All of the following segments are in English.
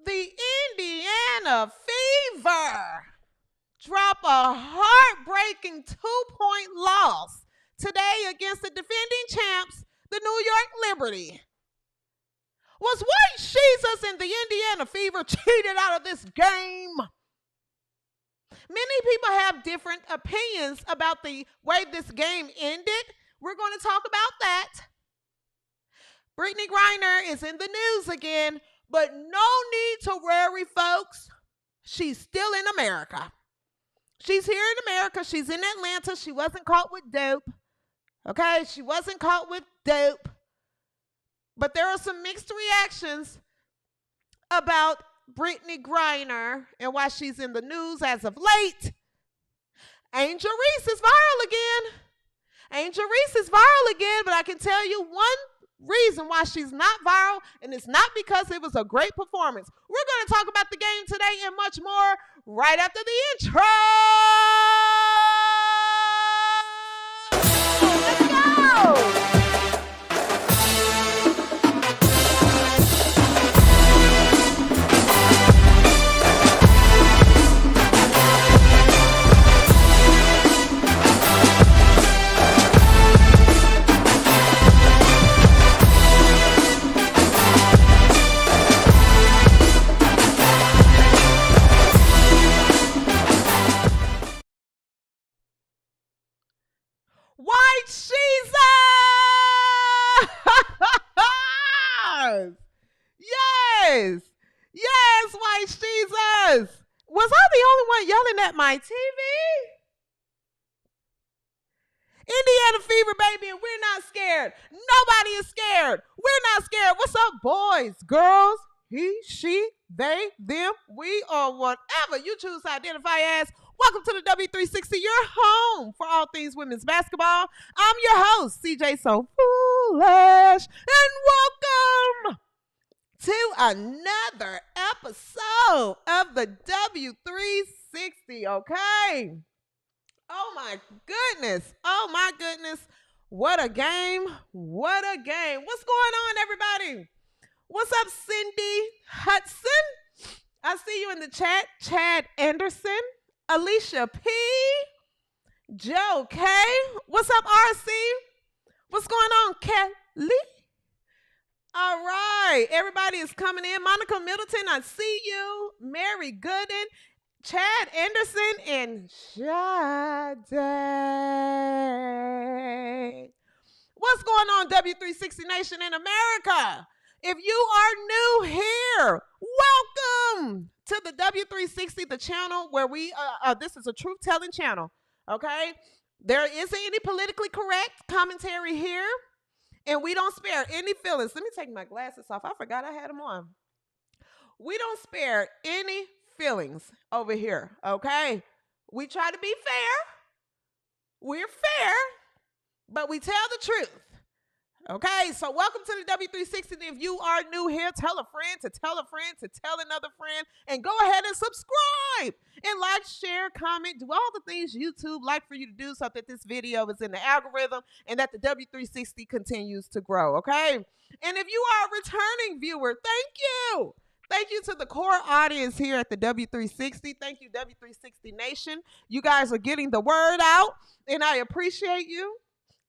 The Indiana Fever drop a heartbreaking 2-point loss today against the defending champs, the New York Liberty. Was White Jesus and the Indiana Fever cheated out of this game? Many people have different opinions about the way this game ended. We're going to talk about that. Britney Griner is in the news again, but no need to worry, folks. She's still in America. She's here in America. She's in Atlanta. She wasn't caught with dope. Okay? She wasn't caught with dope. But there are some mixed reactions about Britney Griner and why she's in the news as of late. Angel Reese is viral again. Angel Reese is viral again, but I can tell you one reason why she's not viral, and it's not because it was a great performance. We're going to talk about the game today and much more right after the intro. Let's go. White Jesus! Yes! Yes, White Jesus! Was I the only one yelling at my TV? Indiana Fever, baby, and we're not scared. Nobody is scared. We're not scared. What's up, boys, girls, he, she, they, them, we, or whatever you choose to identify as? Welcome to the W360, your home for all things women's basketball. I'm your host, CJSoFoolish, and welcome to another episode of the W360, okay? Oh my goodness. Oh my goodness. What a game. What a game. What's going on, everybody? What's up, Cindy Hudson? I see you in the chat. Chad Anderson. Alicia P. Joe K. What's up, RC? What's going on, Kelly? All right. Everybody is coming in. Monica Middleton, I see you. Mary Gooden. Chad Anderson and Sade. What's going on, W360 Nation in America? If you are new here, welcome to the W360, the channel where we, this is a truth-telling channel, okay? There isn't any politically correct commentary here, and we don't spare any feelings. Let me take my glasses off. I forgot I had them on. We don't spare any feelings over here, okay? We try to be fair. We're fair, but we tell the truth. Okay, so welcome to the W360. If you are new here, tell a friend to tell a friend to tell another friend, and go ahead and subscribe and like, share, comment, do all the things YouTube like for you to do so that this video is in the algorithm and that the W360 continues to grow, okay? And if you are a returning viewer, thank you. Thank you to the core audience here at the W360. Thank you, W360 Nation. You guys are getting the word out, and I appreciate you.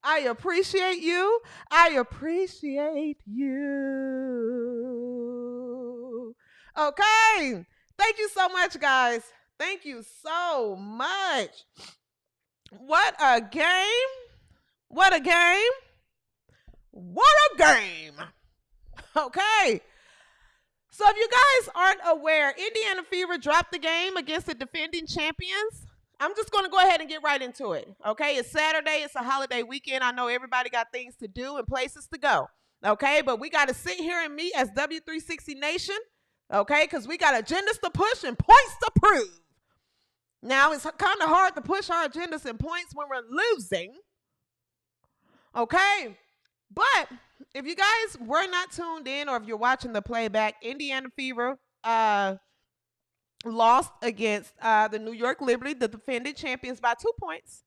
I appreciate you. I appreciate you. Okay. Thank you so much, guys. Thank you so much. What a game. What a game. What a game. Okay. So if you guys aren't aware, Indiana Fever dropped the game against the defending champions. I'm just going to go ahead and get right into it, okay? It's Saturday. It's a holiday weekend. I know everybody got things to do and places to go, okay? But we got to sit here and meet as W360 Nation, okay? Because we got agendas to push and points to prove. Now, it's kind of hard to push our agendas and points when we're losing, okay? But if you guys were not tuned in or if you're watching the playback, Indiana Fever lost against the New York Liberty, the defending champions, by 2 points.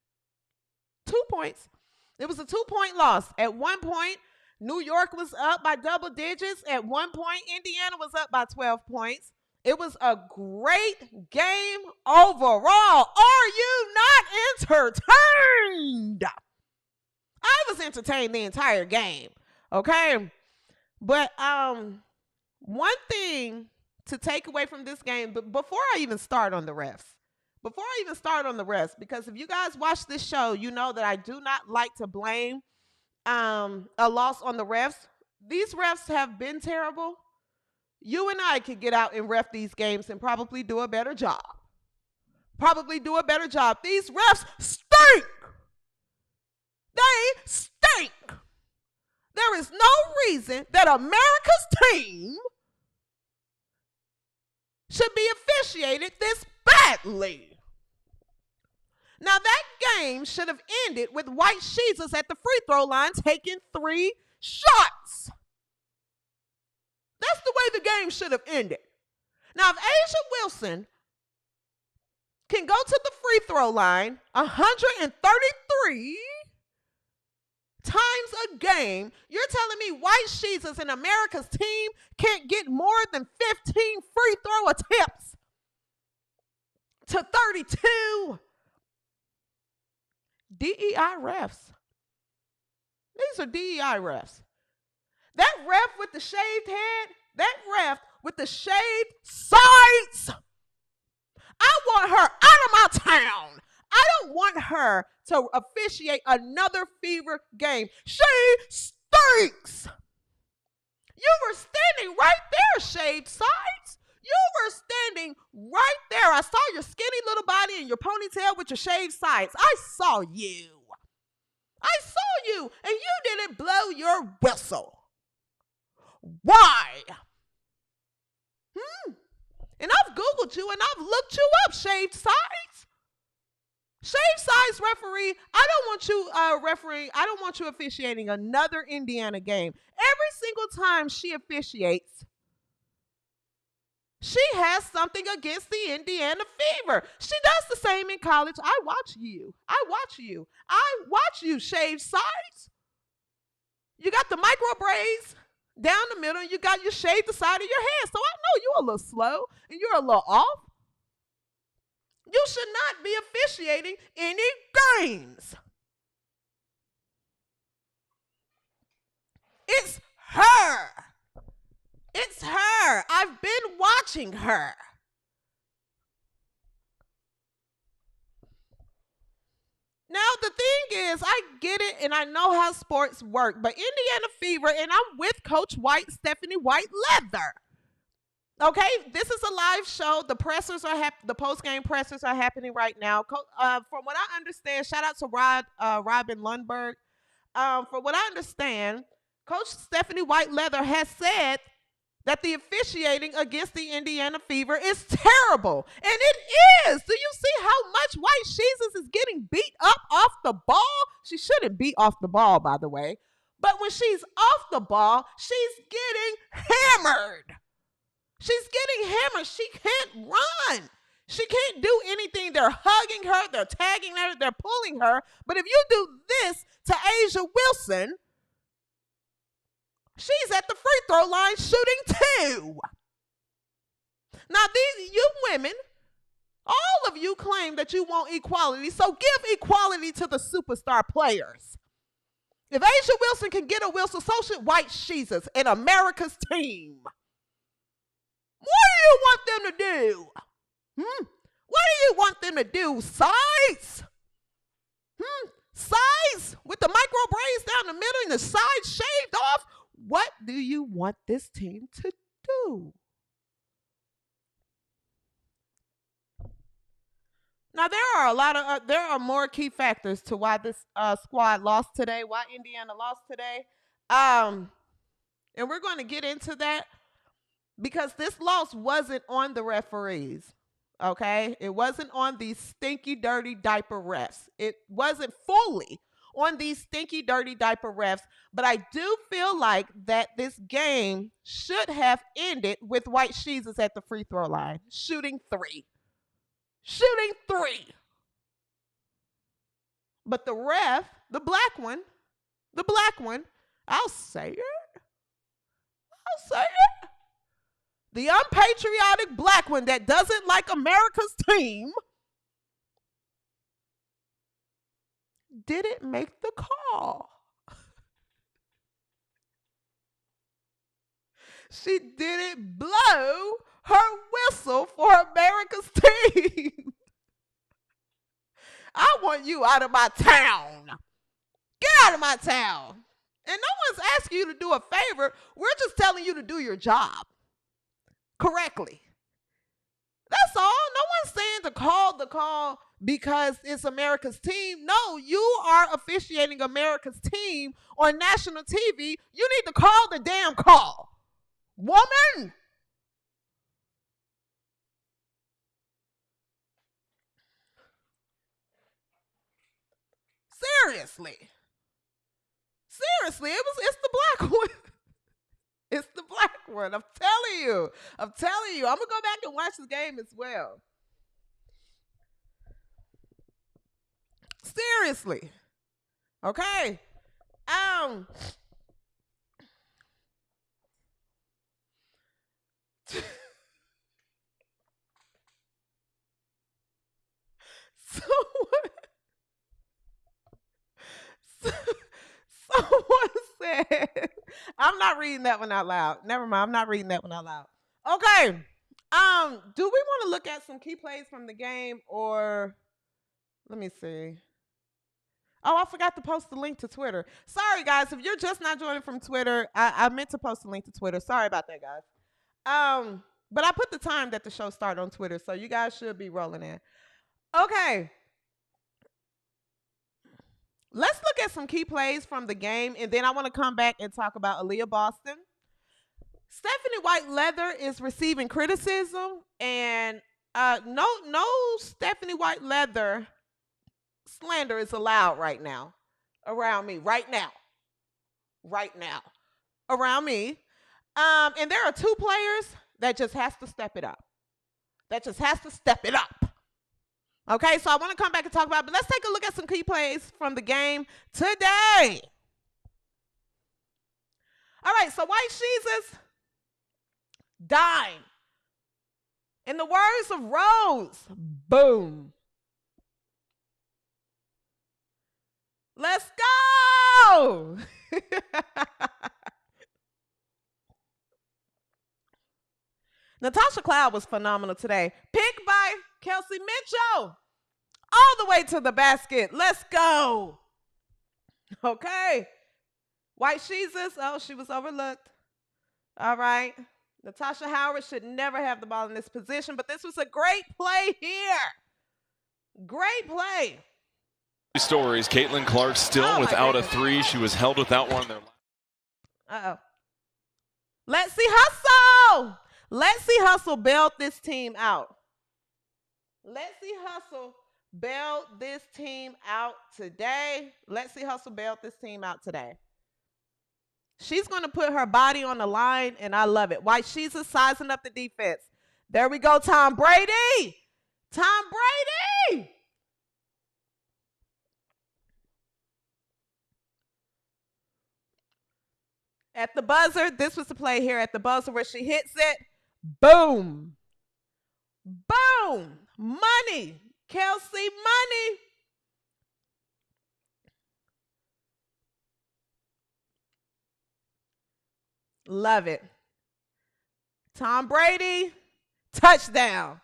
2 points. It was a 2-point loss. At one point, New York was up by double digits. At one point, Indiana was up by 12 points. It was a great game overall. Are you not entertained? I was entertained the entire game. Okay? But one thing to take away from this game, but before I even start on the refs, because if you guys watch this show, you know that I do not like to blame a loss on the refs. These refs have been terrible. You and I could get out and ref these games and probably do a better job. These refs stink. They stink. There is no reason that America's team should be officiated this badly. Now, that game should have ended with White Jesus at the free throw line taking 3 shots. That's the way the game should have ended. Now, if Asia Wilson can go to the free throw line 133 times a game, you're telling me White Jesus and America's team can't get more than 15 free throw attempts to 32? DEI refs. These are DEI refs. That ref with the shaved head, that ref with the shaved sides, I want her out of my town. I don't want her to officiate another Fever game. She stinks. You were standing right there, shaved sides. You were standing right there. I saw your skinny little body and your ponytail with your shaved sides. I saw you. And you didn't blow your whistle. Why? And I've Googled you and I've looked you up, shaved sides. Shaved sides referee, I don't want you officiating another Indiana game. Every single time she officiates, she has something against the Indiana Fever. She does the same in college. I watch you, shaved sides. You got the micro braids down the middle, and you shaved the side of your head. So I know you're a little slow, and you're a little off. You should not be officiating any games. It's her. I've been watching her. Now, the thing is, I get it, and I know how sports work, but Indiana Fever, and I'm with Coach White, Stephanie White Leather. Okay, this is a live show. The pressers are the post-game pressers are happening right now. From what I understand, shout out to Robin Lundberg. From what I understand, Coach Stephanie White Leather has said that the officiating against the Indiana Fever is terrible. And it is. Do you see how much White Jesus is getting beat up off the ball? She shouldn't be off the ball, by the way. But when she's off the ball, she's getting hammered. She can't run. She can't do anything. They're hugging her. They're tagging her. They're pulling her. But if you do this to Asia Wilson, she's at the free throw line shooting 2. Now, you women, all of you claim that you want equality, so give equality to the superstar players. If Asia Wilson can get a whistle, so should White Jesus and America's team. What do you want them to do? What do you want them to do? Sides? Sides with the micro braids down the middle and the sides shaved off? What do you want this team to do? Now, there are more key factors to why this squad lost today, why Indiana lost today. And we're going to get into that because this loss wasn't on the referees, okay? It wasn't on these stinky, dirty diaper refs. It wasn't fully on these stinky, dirty diaper refs, but I do feel like that this game should have ended with White Jesus at the free throw line, shooting 3. But the ref, the black one, I'll say it. I'll say it. The unpatriotic black one that doesn't like America's team didn't make the call. She didn't blow her whistle for America's team. I want you out of my town. Get out of my town. And no one's asking you to do a favor. We're just telling you to do your job correctly. That's all. No one's saying to call the call because it's America's team. No, you are officiating America's team on national TV. You need to call the damn call. Woman. Seriously. Seriously, it's the black one. It's the black one. I'm telling you. I'm going to go back and watch the game as well. Seriously. Okay. Someone said, I'm not reading that one out loud. Never mind, I'm not reading that one out loud. Okay. Do we want to look at some key plays from the game, or let me see. Oh, I forgot to post the link to Twitter. Sorry, guys. If you're just not joining from Twitter, I meant to post the link to Twitter. Sorry about that, guys. But I put the time that the show started on Twitter, so you guys should be rolling in. Okay. Let's look at some key plays from the game, and then I want to come back and talk about Aaliyah Boston. Stephanie White Leather is receiving criticism, and no Stephanie White Leather slander is allowed right now around me. Right now. Around me. And there are two players that just has to step it up. Okay, so I want to come back and talk about it, but let's take a look at some key plays from the game today. All right, so White Jesus dime. In the words of Rose, boom. Let's go. Natasha Cloud was phenomenal today. Picked by Kelsey Mitchell. All the way to the basket. Let's go. Okay. White Jesus. Oh, she was overlooked. All right. Natasha Howard should never have the ball in this position, but this was a great play here. Great play. Stories. Caitlin Clark still without a three. She was held without one there. Uh-oh. Let's see Hustle. Let's see Hustle bail this team out. She's going to put her body on the line, and I love it. White Jesus sizing up the defense. There we go, Tom Brady. At the buzzer, this was the play here at the buzzer where she hits it. Boom. Money. Kelsey, money. Love it. Tom Brady, touchdown.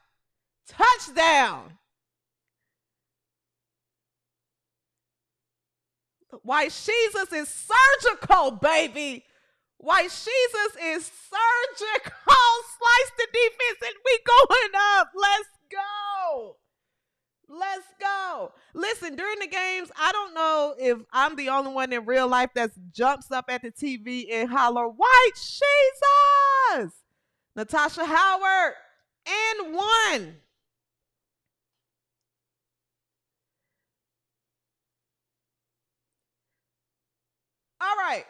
White Jesus is surgical, baby. White Jesus is surgical. Slice the defense and we going up. Let's go. Listen, during the games, I don't know if I'm the only one in real life that jumps up at the TV and holler, White Jesus. Natasha Howard and one. All right.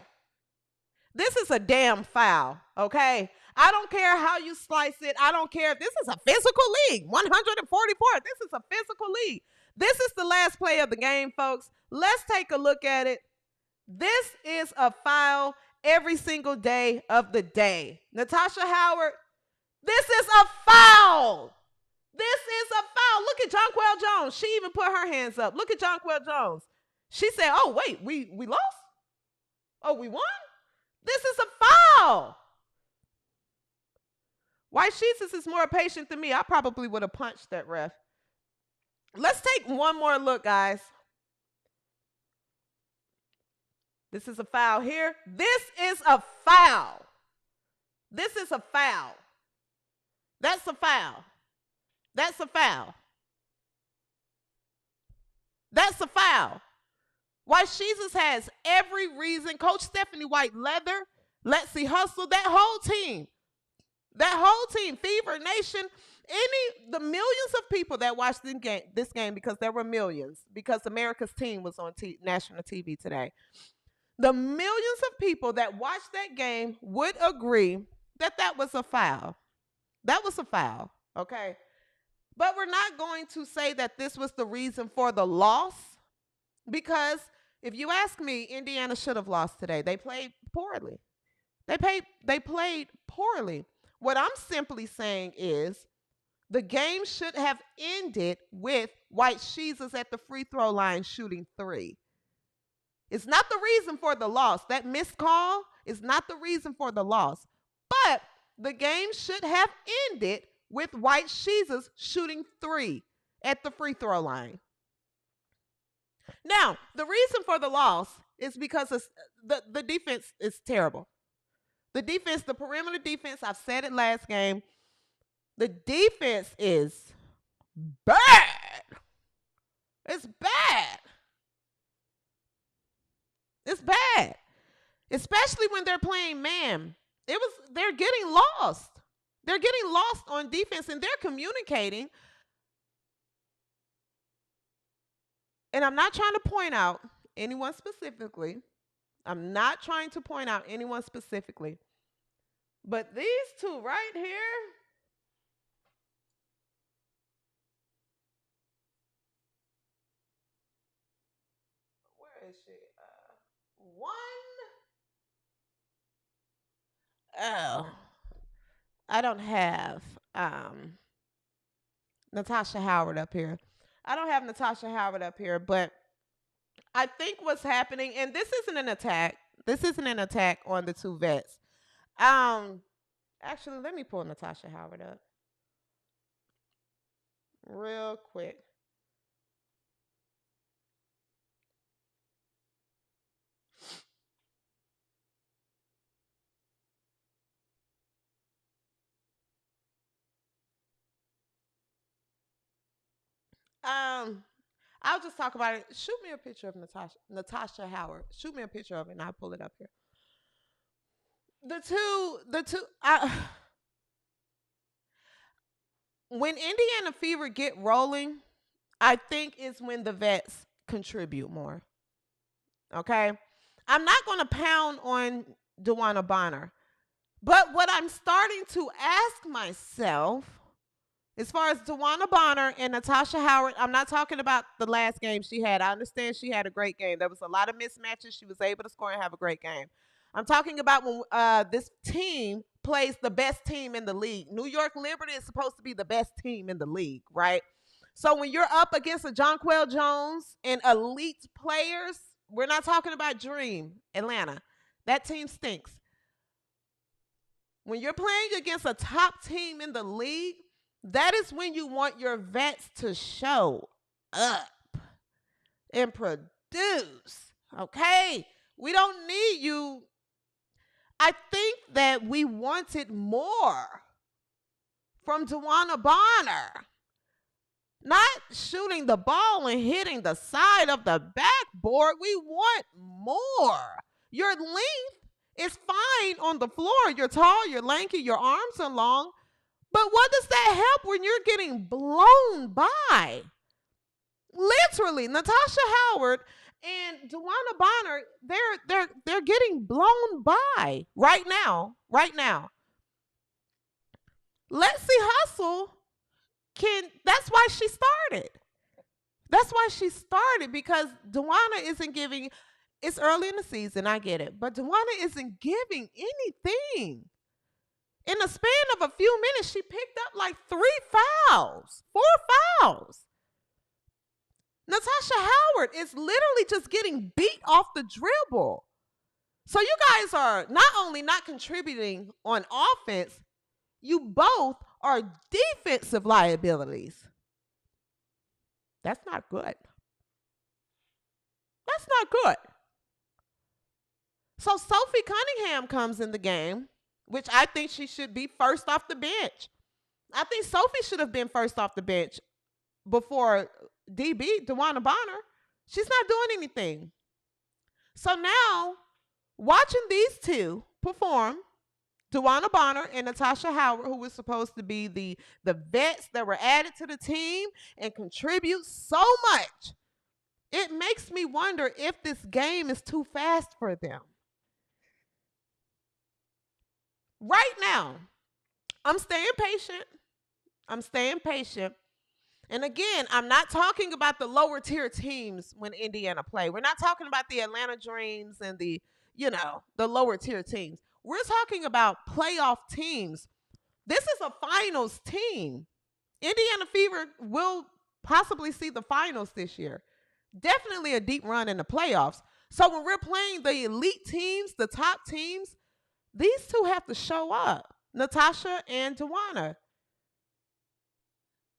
This is a damn foul, okay? I don't care how you slice it. I don't care. This is a physical league. 144. This is a physical league. This is the last play of the game, folks. Let's take a look at it. This is a foul every single day of the day. Natasha Howard, this is a foul. This is a foul. Look at Jonquel Jones. She even put her hands up. Look at Jonquel Jones. She said, oh, wait, we lost? Oh, we won? This is a foul. White Jesus is more patient than me. I probably would have punched that ref. Let's take one more look, guys. This is a foul here. This is a foul. This is a foul. That's a foul. That's a foul. That's a foul. White Jesus has every reason. Coach Stephanie White Leather, Lexi Hustle, that whole team, Fever Nation, the millions of people that watched this game, because there were millions, because America's team was on national TV today. The millions of people that watched that game would agree that that was a foul. That was a foul, okay? But we're not going to say that this was the reason for the loss, because if you ask me, Indiana should have lost today. They played poorly. They played poorly. What I'm simply saying is the game should have ended with White Jesus at the free throw line shooting 3. It's not the reason for the loss. That missed call is not the reason for the loss. But the game should have ended with White Jesus shooting 3 at the free throw line. Now, the reason for the loss is because the defense is terrible. The defense, the perimeter defense, I've said it last game, the defense is bad. It's bad. It's bad. Especially when they're playing man. They're getting lost. They're getting lost on defense, and they're communicating. And I'm not trying to point out anyone specifically. I'm not trying to point out anyone specifically. But these two right here, where is she? I don't have Natasha Howard up here. I don't have Natasha Howard up here, but I think what's happening, and this isn't an attack. This isn't an attack on the two vets. Actually, let me pull Natasha Howard up real quick. I'll just talk about it. Shoot me a picture of Natasha Howard. Shoot me a picture of it, and I'll pull it up here. When Indiana Fever get rolling, I think it's when the vets contribute more. Okay? I'm not going to pound on DeWanna Bonner, but what I'm starting to ask myself, as far as DeWanna Bonner and Natasha Howard, I'm not talking about the last game she had. I understand she had a great game. There was a lot of mismatches. She was able to score and have a great game. I'm talking about when this team plays the best team in the league. New York Liberty is supposed to be the best team in the league, right? So when you're up against a Jonquel Jones and elite players, we're not talking about Dream, Atlanta. That team stinks. When you're playing against a top team in the league, that is when you want your vets to show up and produce, okay? We don't need you. I think that we wanted more from DeWanna Bonner. Not shooting the ball and hitting the side of the backboard. We want more. Your length is fine on the floor. You're tall, you're lanky, your arms are long. But what does that help when you're getting blown by? Literally, Natasha Howard and DeWanna Bonner, they're getting blown by right now. Right now. Lexi Hustle that's why she started. That's why she started, because DeWanna isn't giving. It's early in the season, I get it. But DeWanna isn't giving anything. In the span of a few minutes, she picked up like 4 fouls. Natasha Howard is literally just getting beat off the dribble. So you guys are not only not contributing on offense, you both are defensive liabilities. That's not good. That's not good. So Sophie Cunningham comes in the game, which I think she should be first off the bench. I think Sophie should have been first off the bench before DeWanna Bonner. She's not doing anything. So now, watching these two perform, DeWanna Bonner and Natasha Howard, who was supposed to be the vets that were added to the team and contribute so much, it makes me wonder if this game is too fast for them. Right now, I'm staying patient. And again, I'm not talking about the lower tier teams when Indiana play. We're not talking about the Atlanta Dreams and the lower tier teams. We're talking about playoff teams. This is a finals team. Indiana Fever will possibly see the finals this year. Definitely a deep run in the playoffs. So when we're playing the elite teams, the top teams, these two have to show up, Natasha and DeWanna.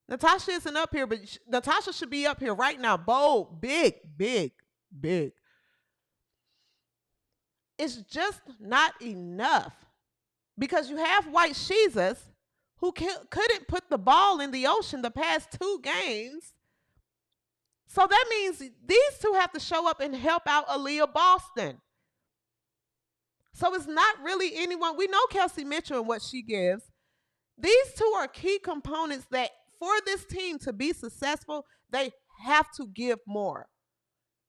Natasha isn't up here, but Natasha should be up here right now. Bold, big. It's just not enough because you have White Jesus who couldn't put the ball in the ocean the past 2 games. So that means these two have to show up and help out Aaliyah Boston. So it's not really anyone. We know Kelsey Mitchell and what she gives. These two are key components that for this team to be successful, they have to give more.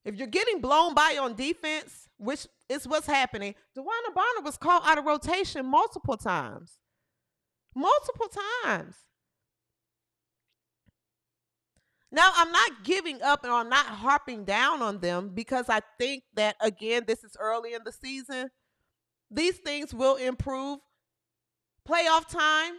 If you're getting blown by on defense, which is what's happening, DeWanna Bonner was called out of rotation multiple times. Now, I'm not giving up and I'm not harping down on them because I think that, again, this is early in the season. These things will improve. Playoff time.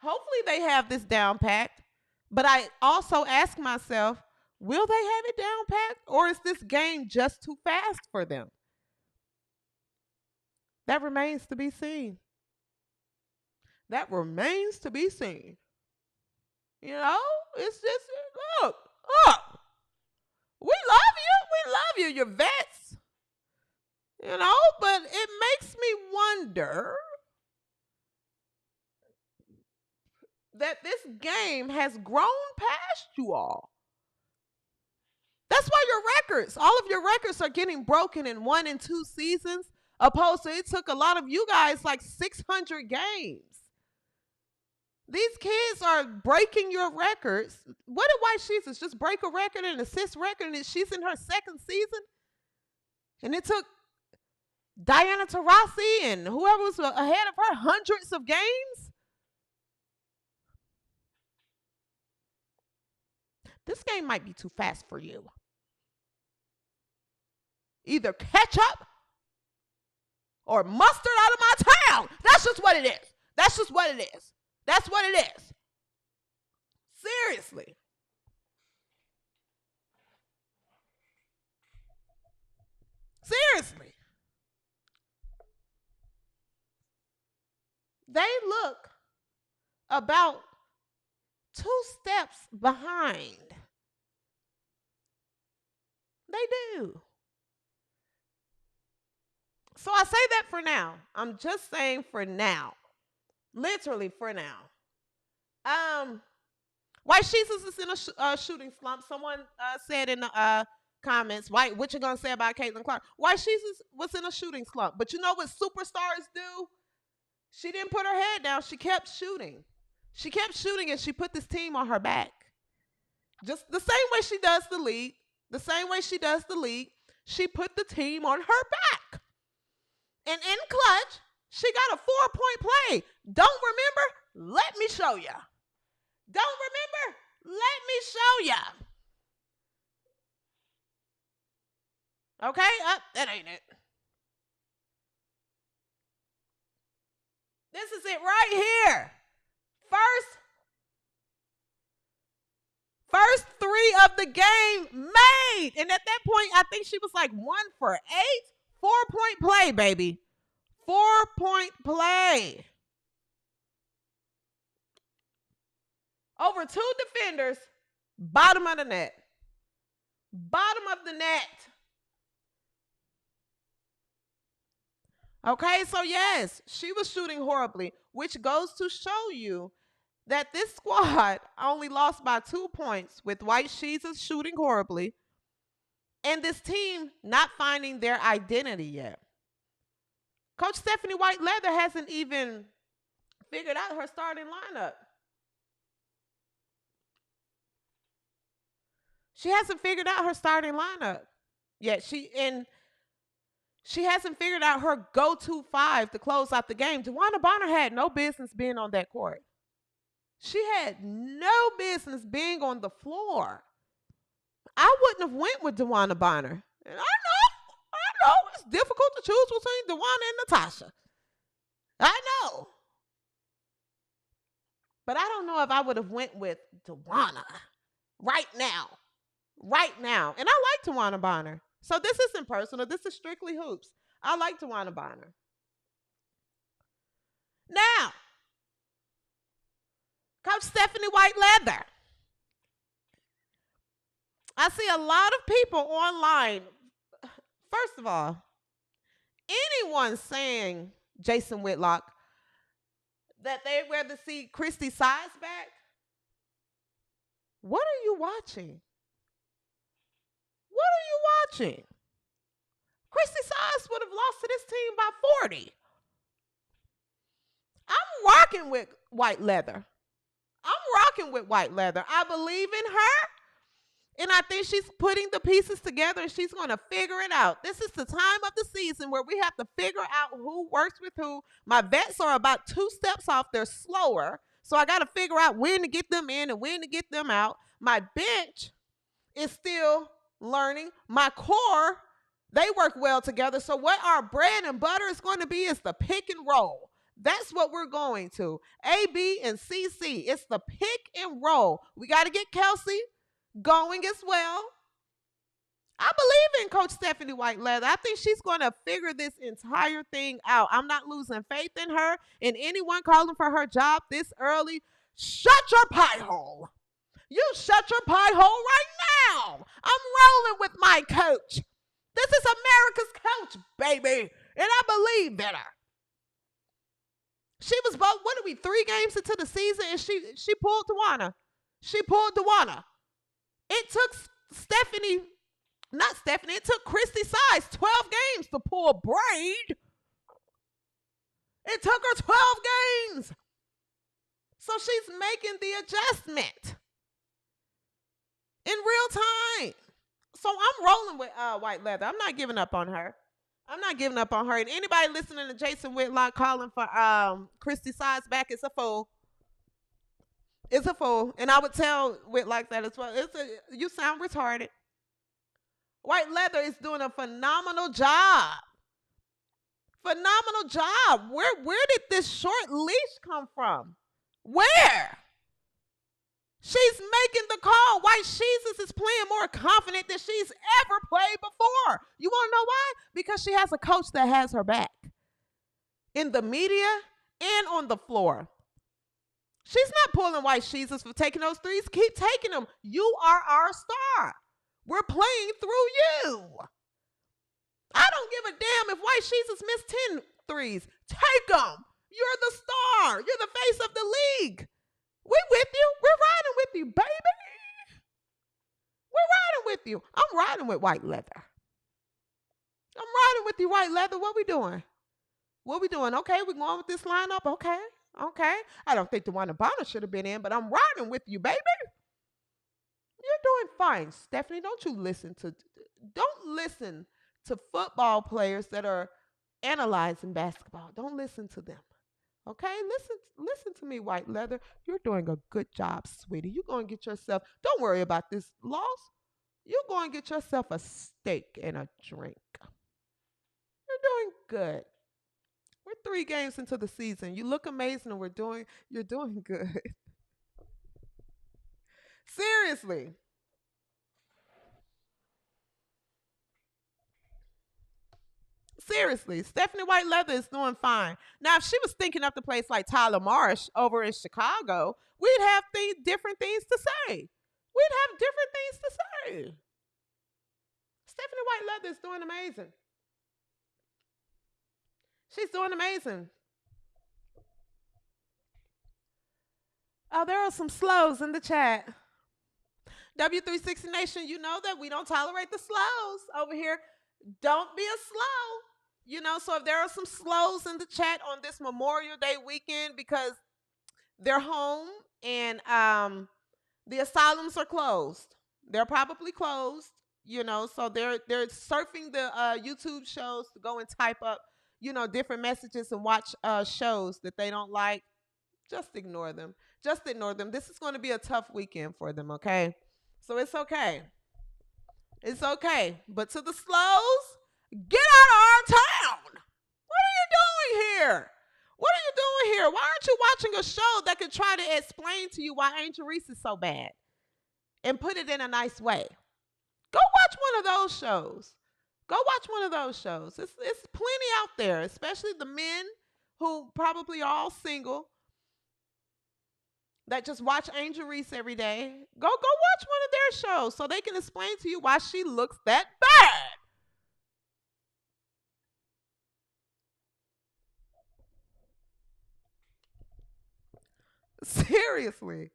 Hopefully they have this down packed. But I also ask myself, will they have it down packed? Or is this game just too fast for them? That remains to be seen. You know, it's just, look. We love you, you're vets. You know, but it makes me wonder that this game has grown past you all. That's why all of your records are getting broken in 1 and 2 seasons, opposed to it took a lot of you guys like 600 games. These kids are breaking your records. What did White Jesus just break a record, an assist record, and she's in her 2nd season? And it took Diana Taurasi and whoever was ahead of her hundreds of games. This game might be too fast for you. Either catch up or mustard out of my town. That's just what it is. That's what it is. Seriously. They look about 2 steps behind. They do. So I say that for now. I'm just saying for now. Literally for now. White Jesus is in a shooting slump. Someone said in the comments, White, what you gonna say about Caitlin Clark? White Jesus was in a shooting slump. But you know what superstars do? She didn't put her head down. She kept shooting. And she put this team on her back. Just the same way she does the league. She put the team on her back. And in clutch, she got a 4-point play. Don't remember? Let me show ya. Okay, that ain't it. This is it right here. First three of the game made. And at that point, I think she was like 1 for 8. 4-point play, baby. 4-point play. Over 2 defenders. Bottom of the net. Bottom of the net. Okay, so yes, she was shooting horribly, which goes to show you that this squad only lost by 2 points with White Sheets shooting horribly and this team not finding their identity yet. Coach Stephanie White Leather hasn't even figured out her starting lineup. She hasn't figured out her starting lineup yet. She hasn't figured out her go-to 5 to close out the game. DeWanna Bonner had no business being on that court. She had no business being on the floor. I wouldn't have went with DeWanna Bonner. And I know, it's difficult to choose between DeWanna and Natasha. I know. But I don't know if I would have went with DeWanna right now. And I like DeWanna Bonner. So this isn't personal. This is strictly hoops. I like DeWanna Bonner. Now, Coach Stephanie White Leather. I see a lot of people online. First of all, anyone saying, Jason Whitlock, that they'd rather see Christy Size back, what are you watching? What are you watching? Christy Size would have lost to this team by 40. I'm rocking with White Leather. I believe in her. And I think she's putting the pieces together and she's going to figure it out. This is the time of the season where we have to figure out who works with who. My vets are about 2 steps off. They're slower. So I got to figure out when to get them in and when to get them out. My bench is still learning. My core, they work well together. So what our bread and butter is going to be is the pick and roll. That's what we're going to. A, B, and CC. It's the pick and roll. We got to get Kelsey going as well. I believe in Coach Stephanie White Leather. I think she's going to figure this entire thing out. I'm not losing faith in her. And anyone calling for her job this early, shut your pie hole. You shut your pie hole right now. I'm rolling with my coach. This is America's coach, baby. And I believe in her. She was both, 3 games into the season, and she pulled DeWanna. It took it took Christy Size 12 games to pull Braid. It took her 12 games. So she's making the adjustment in real time. So I'm rolling with White Leather. I'm not giving up on her. And anybody listening to Jason Whitlock calling for Christy Size back is a fool. It's a fool. And I would tell Whitlock that as well. You sound retarded. White Leather is doing a phenomenal job. Where did this short leash come from? Where? She's making the call. White Jesus is playing more confident than she's ever played before. You want to know why? Because she has a coach that has her back. In the media and on the floor. She's not pulling White Jesus for taking those threes. Keep taking them. You are our star. We're playing through you. I don't give a damn if White Jesus missed 10 threes. Take them. You're the star. You're the face of the league. We with you. We're riding with you, baby. We're riding with you. I'm riding with White Leather. I'm riding with you, White Leather. What we doing? Okay, we're going with this lineup. Okay. I don't think DeWanna Bonner should have been in, but I'm riding with you, baby. You're doing fine, Stephanie. Don't listen to football players that are analyzing basketball. Don't listen to them. Okay? Listen to me, White Leather. You're doing a good job, sweetie. You're going to get yourself. Don't worry about this loss. You go and get yourself a steak and a drink. You're doing good. We're 3 games into the season. You look amazing, and you're doing good. Seriously. Seriously, Stephanie White Leather is doing fine. Now, if she was thinking up the place like Tyler Marsh over in Chicago, we'd have different things to say. We'd have different things to say. Stephanie White Leather is doing amazing. She's doing amazing. Oh, there are some slows in the chat. W360 Nation, you know that we don't tolerate the slows over here. Don't be a slow. So if there are some slows in the chat on this Memorial Day weekend because they're home and the asylums are closed. They're probably closed, so they're surfing the YouTube shows to go and type up, different messages and watch shows that they don't like. Just ignore them. Just ignore them. This is going to be a tough weekend for them, okay? So it's okay. It's okay. But to the slows, get out of our town. What are you doing here? What are you doing here? Why aren't you watching a show that could try to explain to you why Angel Reese is so bad and put it in a nice way? Go watch one of those shows. Go watch one of those shows. It's plenty out there, especially the men who probably are all single that just watch Angel Reese every day. Go watch one of their shows so they can explain to you why she looks that bad. Seriously.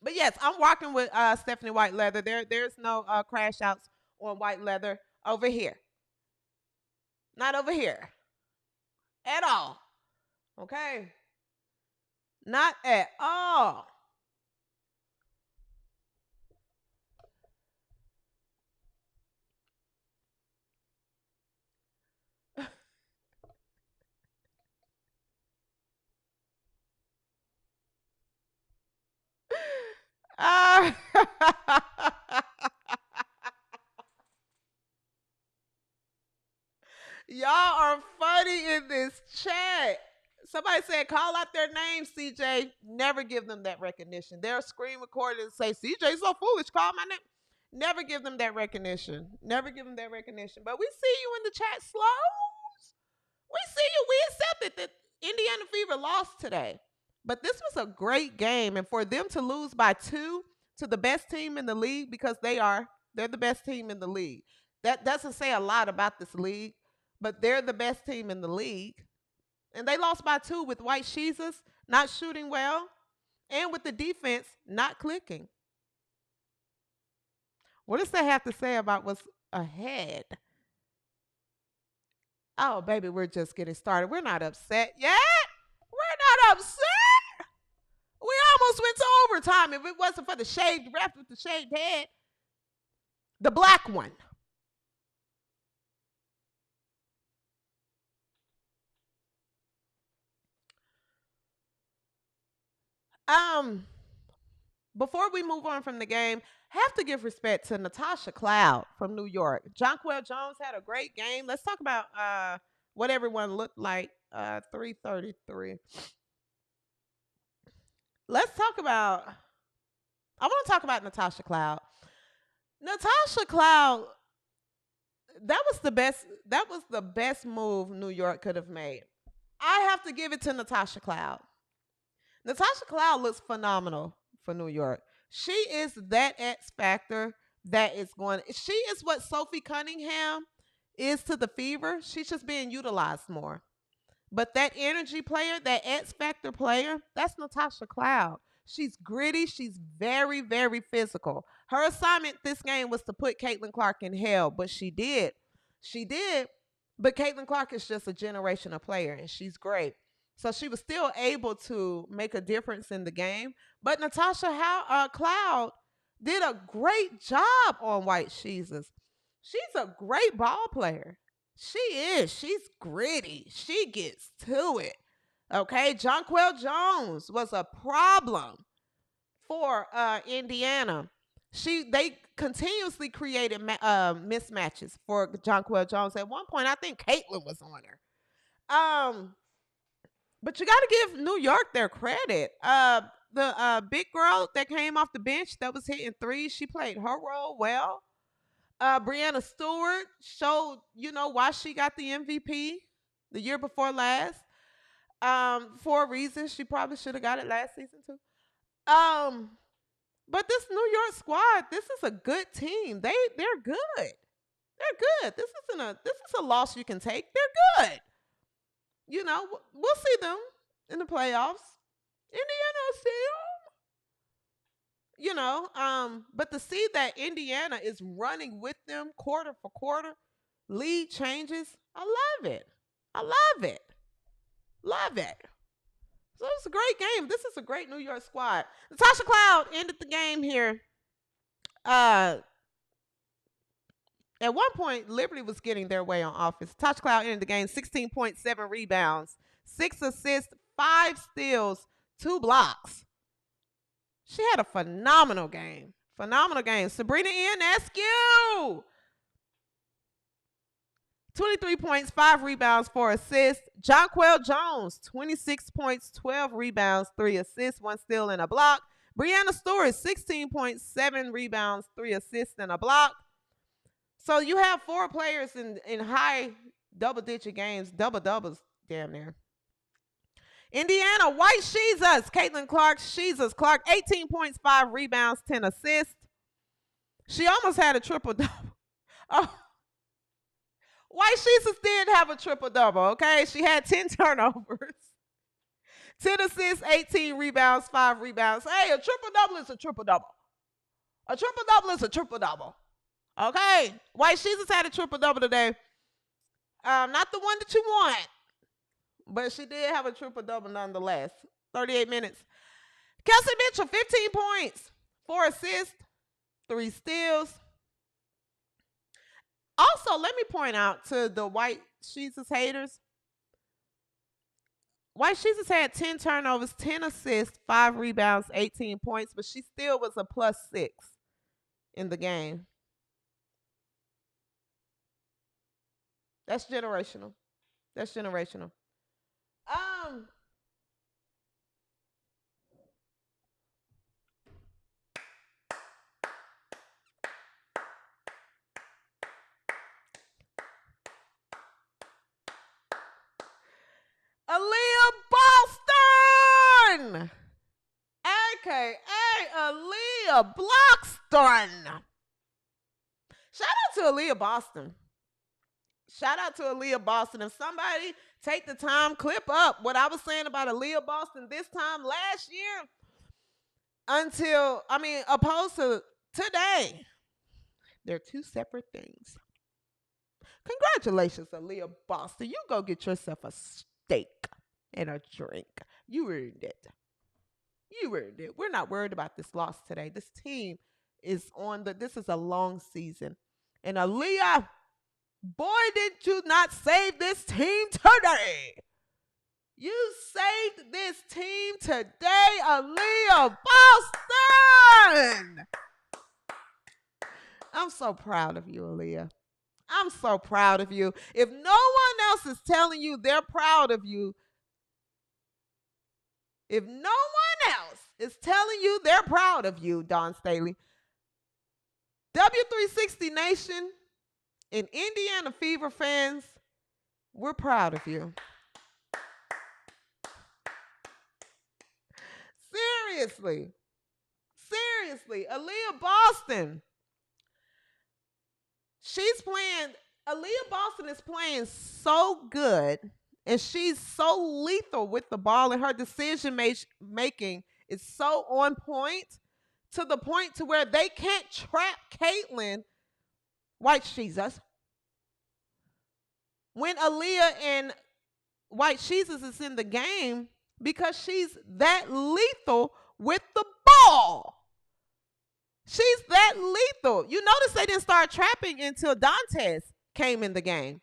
But yes, I'm walking with Stephanie White Leather. There's no crash outs on White Leather over here. Not over here. At all. Okay? Not at all. Uh, Y'all are funny in this chat. Somebody said, call out their name, CJ. Never give them that recognition. They'll screen record and say, CJSoFoolish, call my name. Never give them that recognition. Never give them that recognition. But we see you in the chat, slows. We see you. We accepted that Indiana Fever lost today. But this was a great game. And for them to lose by 2 to the best team in the league, because they're the best team in the league. That doesn't say a lot about this league, but they're the best team in the league. And they lost by 2 with White Jesus not shooting well and with the defense not clicking. What does that have to say about what's ahead? Oh, baby, we're just getting started. We're not upset yet. We're not upset. We almost went to overtime. If it wasn't for the shaved ref with the shaved head, the black one. Before we move on from the game, have to give respect to Natasha Cloud from New York. Jonquel Jones had a great game. Let's talk about what everyone looked like. 333. Let's talk about. I want to talk about Natasha Cloud. Natasha Cloud. That was the best. That was the best move New York could have made. I have to give it to Natasha Cloud. Natasha Cloud looks phenomenal for New York. She is that X factor that is going. She is what Sophie Cunningham is to the Fever. She's just being utilized more. But that energy player, that X factor player, that's Natasha Cloud. She's gritty. She's very, very physical. Her assignment this game was to put Caitlin Clark in hell, but she did. She did. But Caitlin Clark is just a generational player, and she's great. So she was still able to make a difference in the game. But Natasha Cloud did a great job on White Jesus. She's a great ball player. She is. She's gritty. She gets to it. Okay. Jonquel Jones was a problem for Indiana. They continuously created mismatches for Jonquel Jones. At one point, I think Caitlin was on her. But you got to give New York their credit. The big girl that came off the bench that was hitting threes, she played her role well. Brianna Stewart showed, why she got the MVP the year before last. For a reason, she probably should have got it last season too. But this New York squad, this is a good team. They're good. They're good. This is a loss you can take. They're good. We'll see them in the playoffs. Indiana still, but to see that Indiana is running with them quarter for quarter, lead changes, I love it. I love it. Love it. So it's a great game. This is a great New York squad. Natasha Cloud ended the game here. At one point, Liberty was getting their way on offense. Natasha Cloud ended the game 16.7 rebounds, 6 assists, 5 steals, 2 blocks. She had a phenomenal game. Phenomenal game. Sabrina Ionescu. 23 points, 5 rebounds, 4 assists. Jonquel Jones, 26 points, 12 rebounds, 3 assists, 1 steal and a block. Brianna Stewart, 16.7 rebounds, 3 assists and a block. So you have 4 players in high double-digit games, double-doubles damn near. Indiana, White Sheezas, Caitlin Clark, Sheezas Clark, 18 points, 5 rebounds, 10 assists. She almost had a triple-double. Oh. White Sheezas did have a triple-double, okay? She had 10 turnovers, 10 assists, 18 rebounds, 5 rebounds. Hey, a triple-double is a triple-double. A triple-double is a triple-double, okay? White Sheezas had a triple-double today. Not the one that you want, but she did have a triple-double nonetheless. 38 minutes. Kelsey Mitchell, 15 points, 4 assists, 3 steals. Also, let me point out to the White Sheezas haters. White Sheezas had 10 turnovers, 10 assists, 5 rebounds, 18 points, but she still was a +6 in the game. That's generational. That's generational. Aaliyah Boston, aka Aaliyah Blockston. Shout out to Aaliyah Boston. Shout out to Aaliyah Boston. If somebody take the time, clip up what I was saying about Aaliyah Boston this time last year opposed to today. They're 2 separate things. Congratulations, Aaliyah Boston. You go get yourself a steak and a drink. You earned it. You earned it. We're not worried about this loss today. This team is this is a long season. And Aaliyah, boy, did you not save this team today. You saved this team today, Aaliyah Boston. I'm so proud of you, Aaliyah. I'm so proud of you. If no one else is telling you they're proud of you, if no one else is telling you they're proud of you, Dawn Staley, W360 Nation and Indiana Fever fans, we're proud of you. Seriously. Aaliyah Boston. Aaliyah Boston is playing so good, and she's so lethal with the ball, and her decision making is so on point, to the point to where they can't trap Caitlin White Sheezas. When Aaliyah and White Sheezas is in the game, because she's that lethal with the ball. She's that lethal. You notice they didn't start trapping until Dantes came in the game.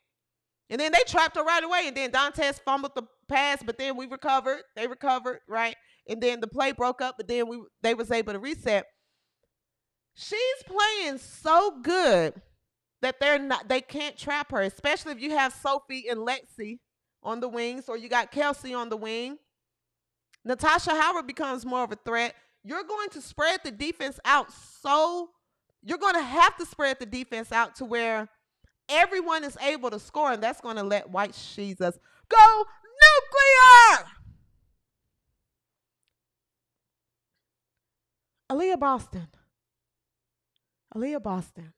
And then they trapped her right away. And then Dantes fumbled the pass, but then we recovered. They recovered, right? and then the play broke up, but then they was able to reset. She's playing so good that they can't trap her, especially if you have Sophie and Lexi on the wings, or you got Kelsey on the wing. Natasha Howard becomes more of a threat. You're going to spread the defense out, so you're going to have to spread the defense out to where everyone is able to score, and that's going to let White Jesus go nuclear. Aaliyah Boston. Aaliyah Boston.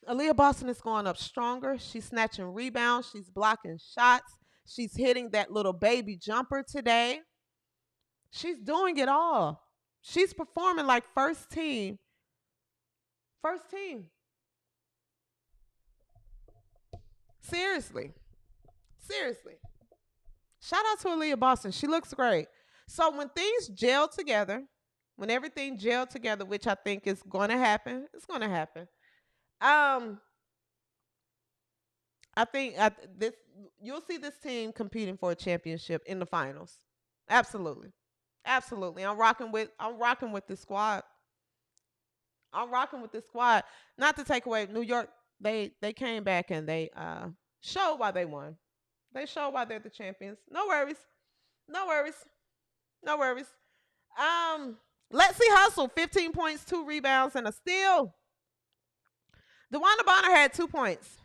Aaliyah Boston is going up stronger. She's snatching rebounds. She's blocking shots. She's hitting that little baby jumper today. She's doing it all. She's performing like first team. First team. Seriously. Seriously. Shout out to Aaliyah Boston. She looks great. So when things gel together, when everything gelled together, which I think is going to happen, it's going to happen. I think you'll see this team competing for a championship in the finals. Absolutely. Absolutely. I'm rocking with this squad. I'm rocking with this squad. Not to take away New York, they came back and they showed why they won. They showed why they're the champions. No worries. No worries. No worries. Let's see Hustle, 15 points, 2 rebounds, and a steal. DeWanna Bonner had 2 points.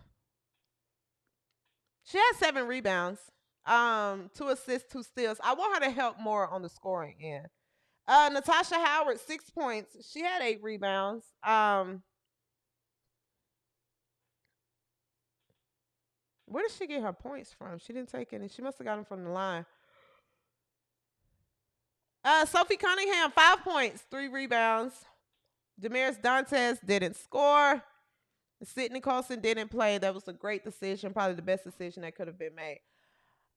She had 7 rebounds, 2 assists, 2 steals. I want her to help more on the scoring end. Natasha Howard, 6 points. She had 8 rebounds. Where did she get her points from? She didn't take any. She must have got them from the line. Sophie Cunningham, 5 points, 3 rebounds. Damaris Dantes didn't score. Sydney Colson didn't play. That was a great decision, probably the best decision that could have been made.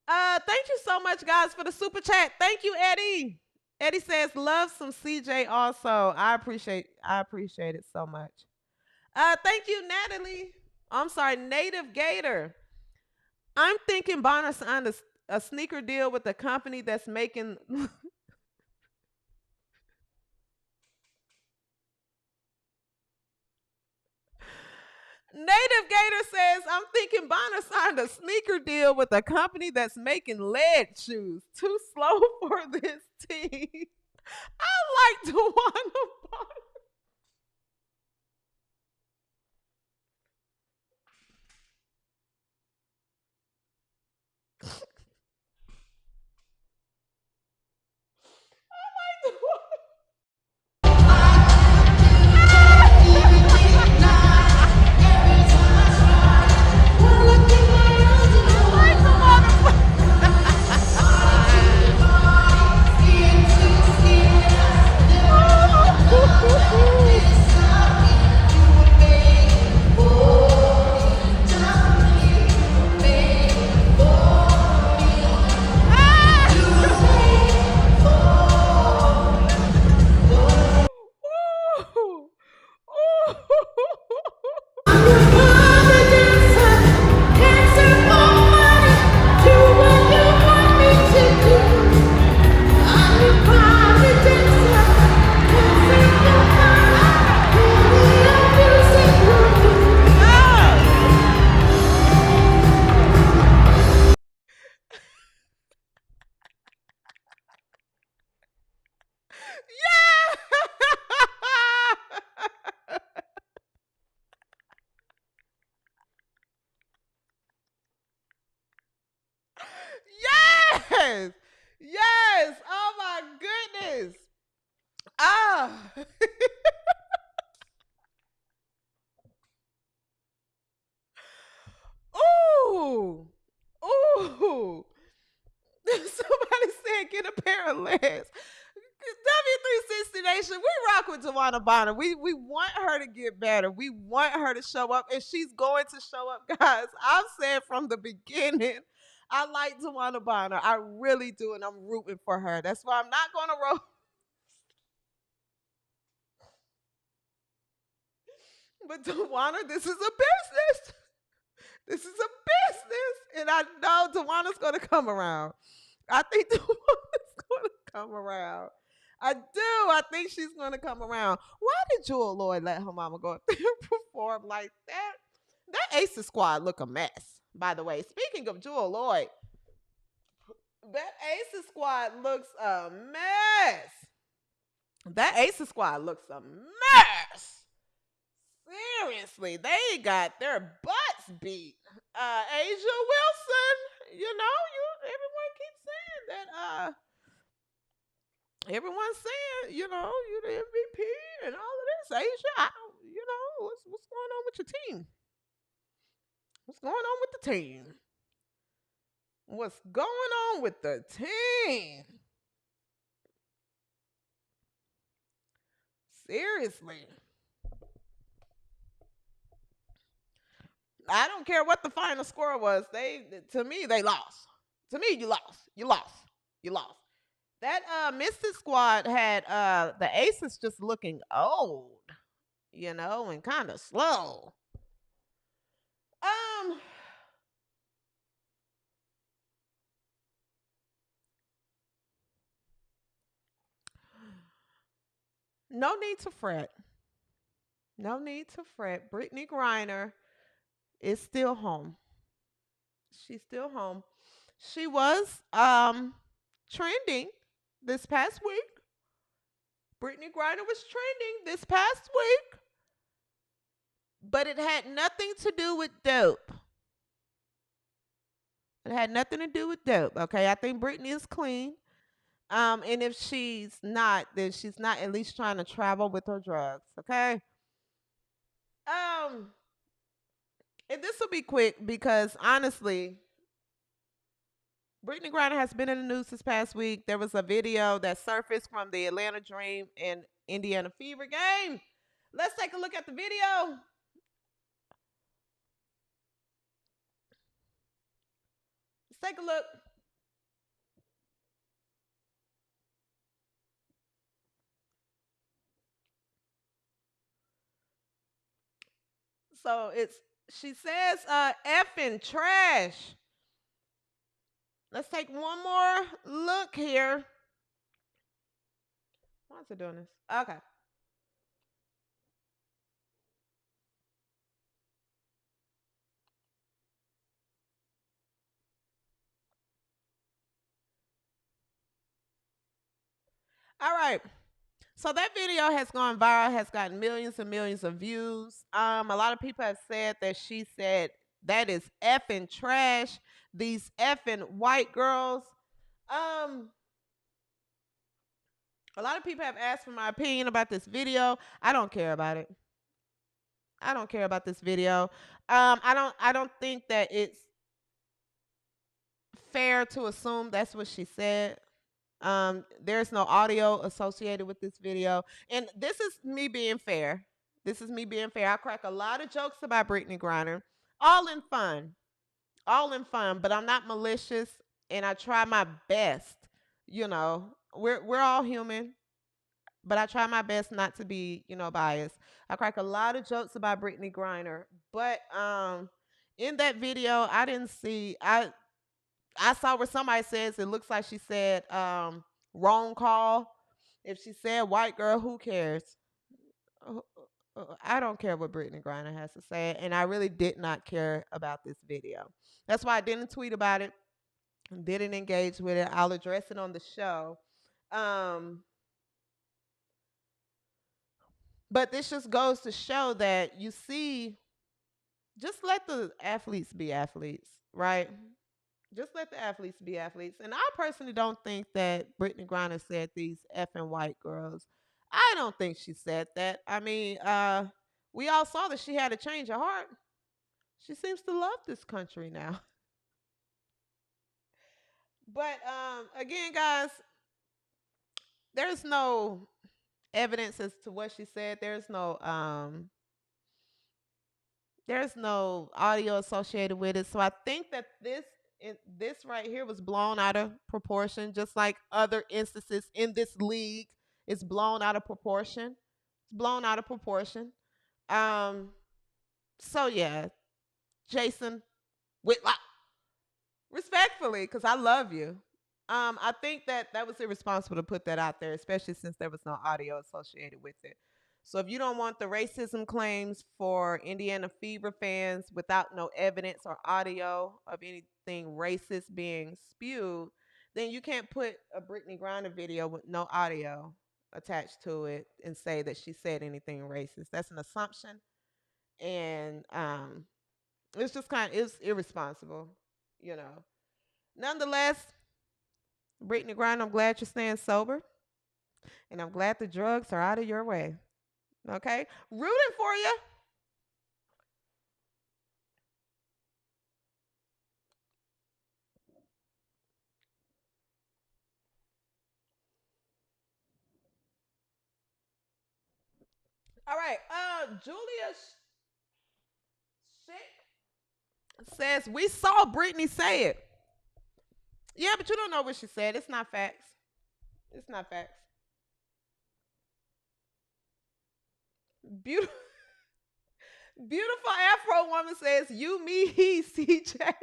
Thank you so much, guys, for the super chat. Thank you, Eddie. Eddie says, love some CJ also. I appreciate it so much. Thank you, Natalie. I'm sorry, Native Gator. I'm thinking Bonner signed a sneaker deal with a company that's making... Native Gator says, I'm thinking Bonner signed a sneaker deal with a company that's making lead shoes. Too slow for this team. I like DeWanna Bonner. Yes! Yes! Oh my goodness! Ah! Ooh! Ooh! Somebody said get a pair of legs. W360 Nation, we rock with DeWanna Bonner. We want her to get better. We want her to show up, and she's going to show up, guys. I've said from the beginning, I like DeWanna Bonner. I really do, and I'm rooting for her. That's why I'm not going to roll. But DeWanna, this is a business. This is a business, and I know DeWanna's going to come around. I think the woman's going to come around. I do. I think she's going to come around. Why did Jewel Lloyd let her mama go up there and perform like that? That Aces squad look a mess, by the way. Speaking of Jewel Lloyd, that Aces squad looks a mess. That Aces squad looks a mess. Seriously, they got their butts beat. Asia Wilson, everyone keeps saying that. Everyone's saying, you're the MVP and all of this. Asia, what's going on with your team? What's going on with the team? What's going on with the team? Seriously. I don't care what the final score was. To me, they lost. To me, you lost. You lost. You lost. That Mystic squad had the Aces just looking old, and kind of slow. No need to fret. No need to fret. Britney Griner is still home. She's still home. She was trending this past week. Britney Griner was trending this past week, but it had nothing to do with dope. It had nothing to do with dope. Okay, I think Britney is clean. And if she's not, then she's not at least trying to travel with her drugs. Okay. Um, and this will be quick because honestly, Brittany Griner has been in the news this past week. There was a video that surfaced from the Atlanta Dream and Indiana Fever game. Let's take a look at the video. Let's take a look. So she says effing trash. Let's take one more look here. Why is it doing this? Okay. All right. So that video has gone viral, has gotten millions and millions of views. A lot of people have said that she said that is effing trash. These effing white girls. A lot of people have asked for my opinion about this video. I don't care about it. I don't care about this video. I don't think that it's fair to assume that's what she said. There's no audio associated with this video. And this is me being fair. This is me being fair. I crack a lot of jokes about Brittany Griner, all in fun. All in fun, but I'm not malicious and I try my best. We're all human, but I try my best not to be, biased. I crack a lot of jokes about Brittany Griner, but in that video, I didn't see I saw where somebody says it looks like she said wrong call. If she said white girl, who cares? I don't care what Brittany Griner has to say, and I really did not care about this video. That's why I didn't tweet about it, didn't engage with it. I'll address it on the show. But this just goes to show that just let the athletes be athletes, right? Just let the athletes be athletes. And I personally don't think that Brittany Griner said these effing white girls. I don't think she said that. I mean, we all saw that she had a change of heart. She seems to love this country now. But again, guys, there's no evidence as to what she said. There's no audio associated with it. So I think that this right here was blown out of proportion, just like other instances in this league. It's blown out of proportion. It's blown out of proportion. So yeah, Jason Whitlock, respectfully, because I love you. I think that was irresponsible to put that out there, especially since there was no audio associated with it. So if you don't want the racism claims for Indiana Fever fans without no evidence or audio of anything racist being spewed, then you can't put a Britney Griner video with no audio attached to it and say that she said anything racist. That's an assumption, and it's just it's irresponsible, you know. Nonetheless, Brittany Griner, I'm glad you're staying sober, and I'm glad the drugs are out of your way. Okay, rooting for you. All right. Julia says we saw Brittany say it. Yeah, but you don't know what she said. It's not facts. It's not facts. Beautiful, beautiful Afro woman says, "You, me, he, CJ."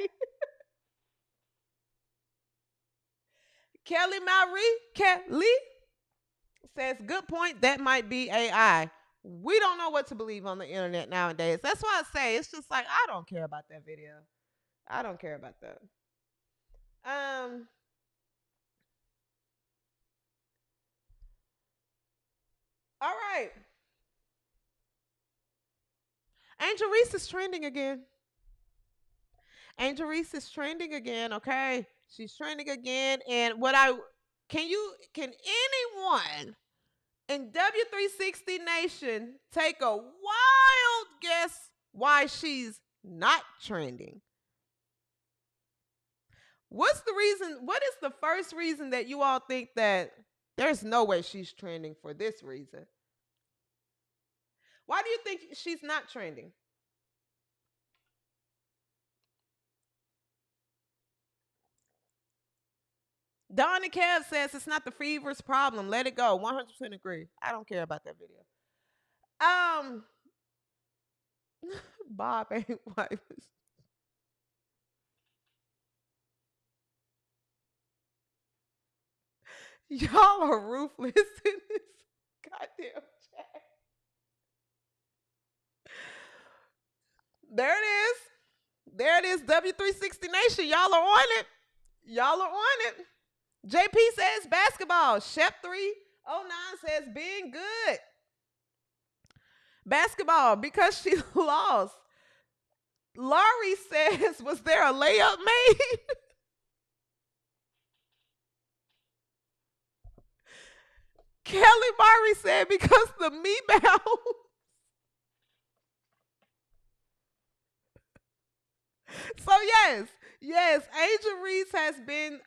Kelly says, "Good point. That might be AI." We don't know what to believe on the internet nowadays. That's why I say it's just like I don't care about that video. I don't care about that. All right. Angel Reese is trending again. Angel Reese is trending again. Okay, she's trending again. And can anyone in W360 Nation take a wild guess why she's not trending? What's the reason? What is the first reason that you all think that there's no way she's trending for this reason? Why do you think she's not trending? Dawn and Kev says it's not the fever's problem. Let it go. 100% agree. I don't care about that video. Bob ain't white. Y'all are ruthless in this goddamn chat. There it is. There it is. W360 Nation. Y'all are on it. Y'all are on it. JP says basketball. Shep 309 says being good. Basketball because she lost. Laurie says, was there a layup made? Kelly Murray said because the me bound. So yes, Angel Reese has been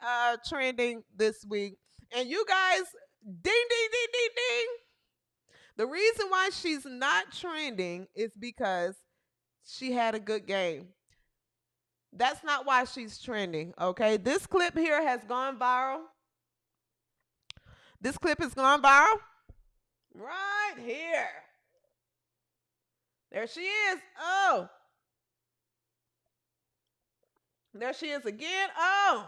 trending this week. And you guys, ding, ding, ding, ding, ding. The reason why she's not trending is because she had a good game. That's not why she's trending, okay? This clip here has gone viral. This clip has gone viral right here. There she is. Oh. There she is again. Oh.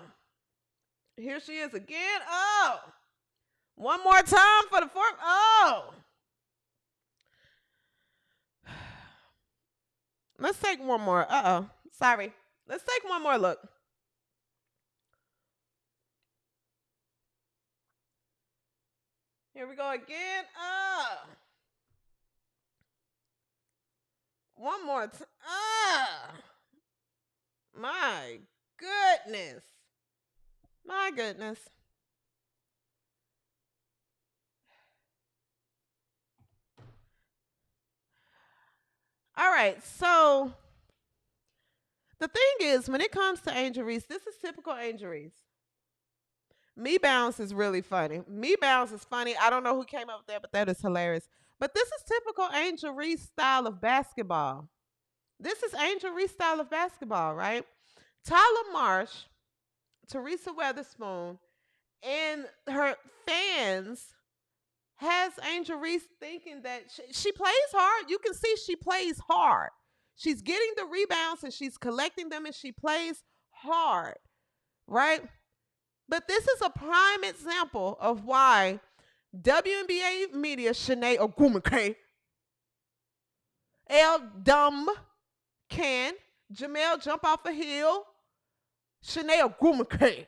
Here she is again. Oh. One more time for the fourth. Oh. Let's take one more. Uh-oh. Sorry. Let's take one more look. Here we go again. Oh. One more time. Oh. My goodness. My goodness. All right, so the thing is, when it comes to Angel Reese, this is typical Angel Reese. Me Bounce is really funny. Me Bounce is funny. I don't know who came up with that, but that is hilarious. But this is typical Angel Reese style of basketball. This is Angel Reese style of basketball, right? Tyler Marsh, Teresa Weatherspoon, and her fans has Angel Reese thinking that she plays hard. You can see she plays hard. She's getting the rebounds and she's collecting them and she plays hard, right? But this is a prime example of why WNBA media, Shanae Ogumake, L. Dumb Can, Jamel Jump Off a Hill, Shanae Ogumake,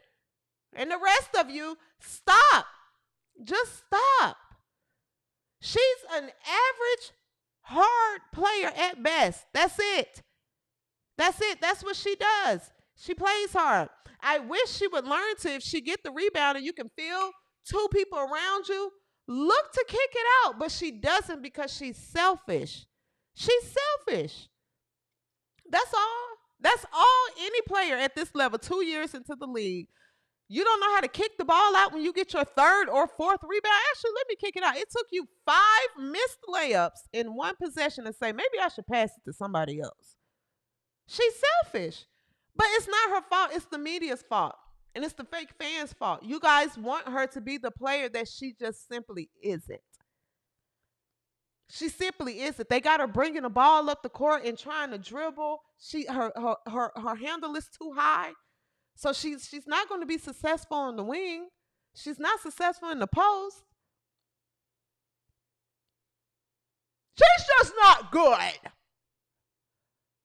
and the rest of you, stop. Just stop. She's an average, hard player at best. That's it. That's it. That's what she does. She plays hard. I wish she would learn to, if she get the rebound and you can feel two people around you, look to kick it out. But she doesn't because she's selfish. She's selfish. That's all. That's all any player at this level, 2 years into the league. You don't know how to kick the ball out when you get your third or fourth rebound. Actually, let me kick it out. It took you 5 missed layups in one possession to say, maybe I should pass it to somebody else. She's selfish. But it's not her fault. It's the media's fault. And it's the fake fans' fault. You guys want her to be the player that she just simply isn't. She simply isn't. They got her bringing the ball up the court and trying to dribble. Her handle is too high. So she's not going to be successful on the wing. She's not successful in the post. She's just not good.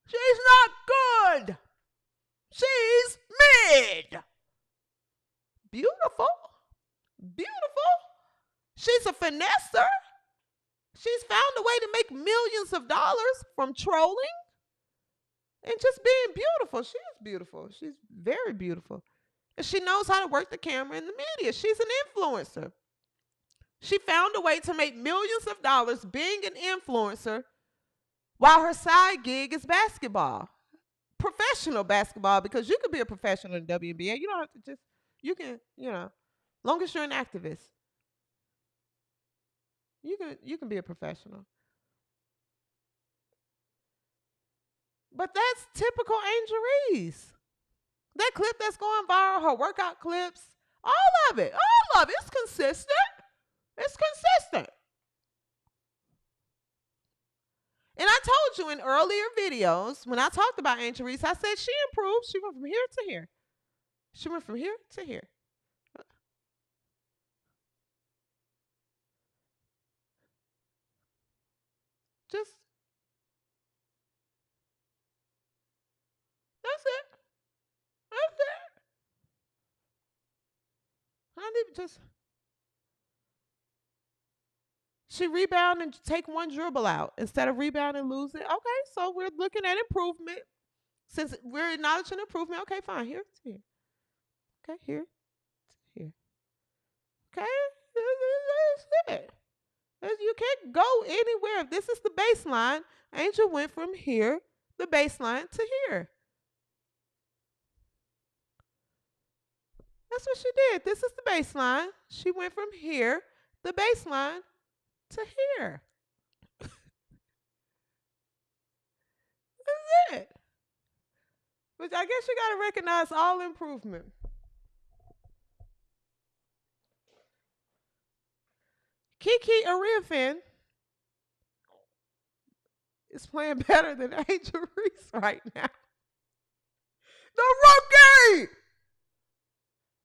She's not good. She's mid. Beautiful. Beautiful. She's a finesser. She's found a way to make millions of dollars from trolling and just being beautiful. She is beautiful. She's very beautiful. And she knows how to work the camera and the media. She's an influencer. She found a way to make millions of dollars being an influencer while her side gig is basketball. Professional basketball, because you can be a professional in WNBA. You don't have to just, you can, long as you're an activist, you can be a professional. But that's typical Angel Reese. That clip that's going viral, her workout clips, all of it, it's consistent. It's consistent. And I told you in earlier videos, when I talked about Angel Reese, I said she improved. She went from here to here. She went from here to here. Just, that's it. That's it. I need just, she rebound and take one dribble out instead of rebound and lose it. Okay, so we're looking at improvement. Since we're acknowledging improvement, okay, fine. Here to here. Okay, here to here. Okay, that's it. You can't go anywhere. If this is the baseline, Angel went from here, the baseline, to here. That's what she did. This is the baseline. She went from here, the baseline, to here. That's it. Which I guess you got to recognize all improvement. Kiki Ariafin is playing better than Angel Reese right now. The rookie!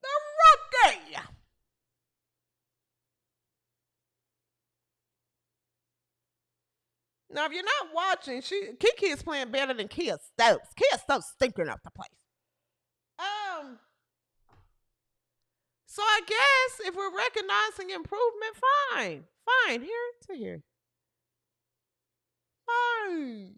The rookie! Now, if you're not watching, Kiki is playing better than Kia Stokes. Kia Stokes stinking up the place. So I guess if we're recognizing improvement, fine, here to here. Fine.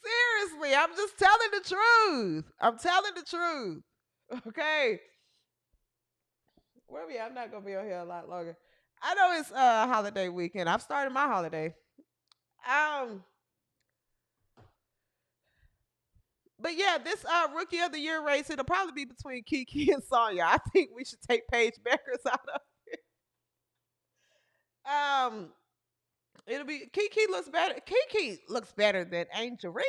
Seriously, I'm just telling the truth. I'm telling the truth. Okay. Where we at? I'm not gonna be on here a lot longer. I know it's holiday weekend. I've started my holiday. But yeah, this rookie of the year race, it'll probably be between Kiki and Sonya. I think we should take Paige Beckers out of it. It'll be Kiki looks better. Kiki looks better than Angel Reese.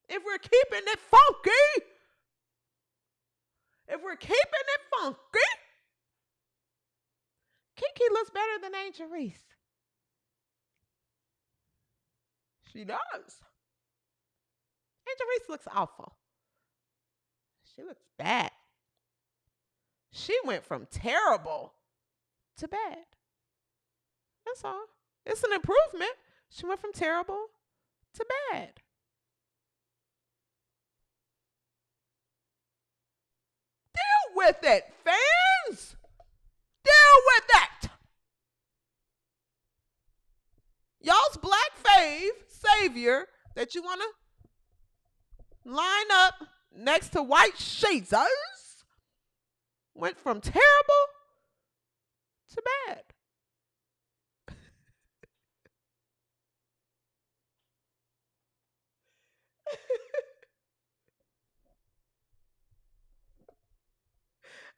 if we're keeping it funky, Kiki looks better than Angel Reese. She does. Angel Reese looks awful. She looks bad. She went from terrible to bad. That's all. It's an improvement. She went from terrible to bad. Deal with it, fans. Deal with it. Y'all's black savior that you want to line up next to white Jesus went from terrible to bad.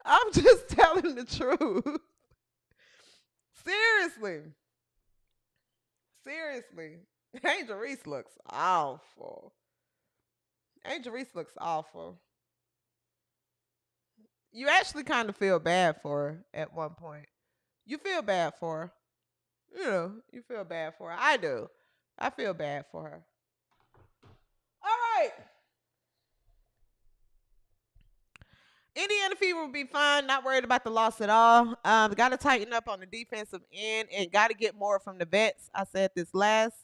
I'm just telling the truth. Seriously. Angel Reese looks awful. You actually kind of feel bad for her at one point. You feel bad for her. You feel bad for her. I do. I feel bad for her. All right. Indiana Fever will be fine. Not worried about the loss at all. Got to tighten up on the defensive end and got to get more from the vets. I said this last